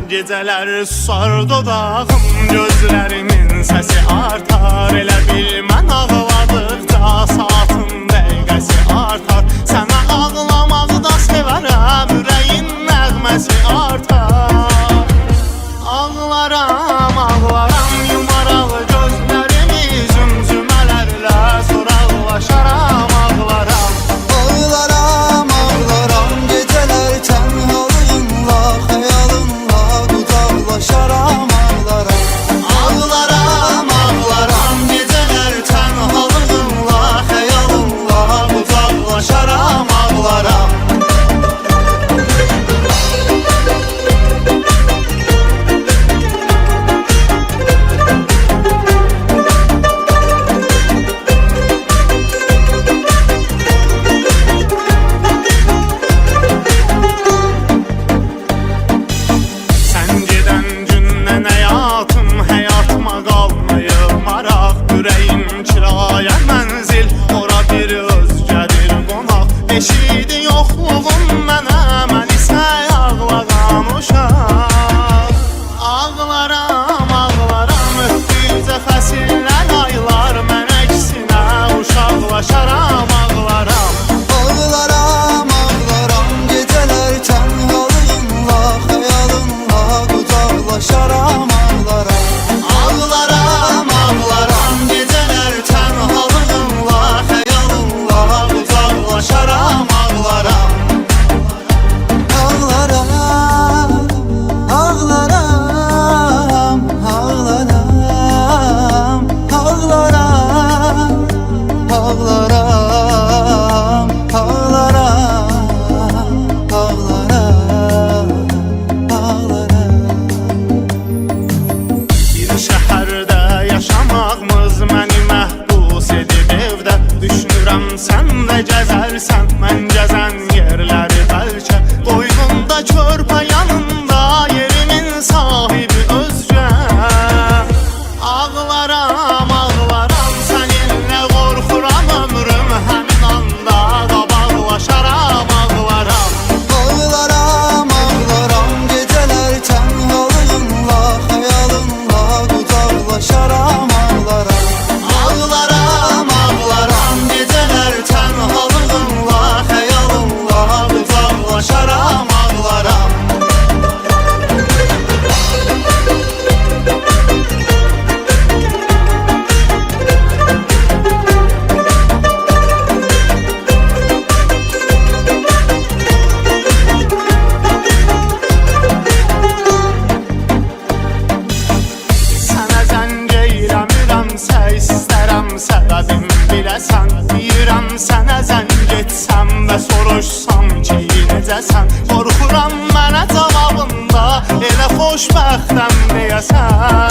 Geceler susar dodağım, gözlerimin sesi artar. Elə bil mən ağladıqca saatın dəqiqəsi artar. Sənə ağlamağı da sevərəm, ürəyin nəğməsi artar. Ağlaram, ağlaram, yumaraq gözlərimi zümzümələrlə soraqlaşaram. Ağlaram, ağlaram, ağlaram, geceler tenhalığınla, xəyalınla uzaqlaşaram. Ağlaram, ağlaram, ağlaram, geceler tenhalığınla, xəyalınla uzaqlaşaram. Ağlaram. Eşidi yoxluğum mənə, mən isə ağlayan uşaq. Ağlaram, ağlaram, öpdükcə fəsillər aylar, mən əksinə uşaqlaşaram. Ağlaram, ağlaram, ağlaram, geceler tenhalığınla, xəyalınla uzaqlaşaram. Ağlaram, ağlaram, ağlaram, gecelər tenhalığınla, xəyalınla uzaqlaşaram. Ağlaram, ağlaram, ağlaram, ağlaram, ağlaram, ağlaram, ağlaram. bir şəhərdə yaşamağımız məni məhbus edib evdə. Düşünürəm sən də gəzərsən, mən gəzən yerləri bəlkə. Qoynunda körpə yanında, yerimin sahibi özgə. Ağlaram, ağlaram, səninlə qorxuram ömrüm, həmin anda qabaqlaşaram. Ağlaram, Ağlaram, ağlaram, geceler tenhalığınla, xəyalınla uzaqlaşaram. Ağlaram, ağlaram, ağlaram, gecələr tənhalığınla, xəyalınla uzaqlaşaram. Ağlaram. Sənə zəng eyləmirəmsə, istərəm səbəbim biləsən. Deyirəm sənə zəng etsəm və soruşsam ki necəsən. Qorxuram mənə cavabında, elə xoşbəxtəm deyəsən.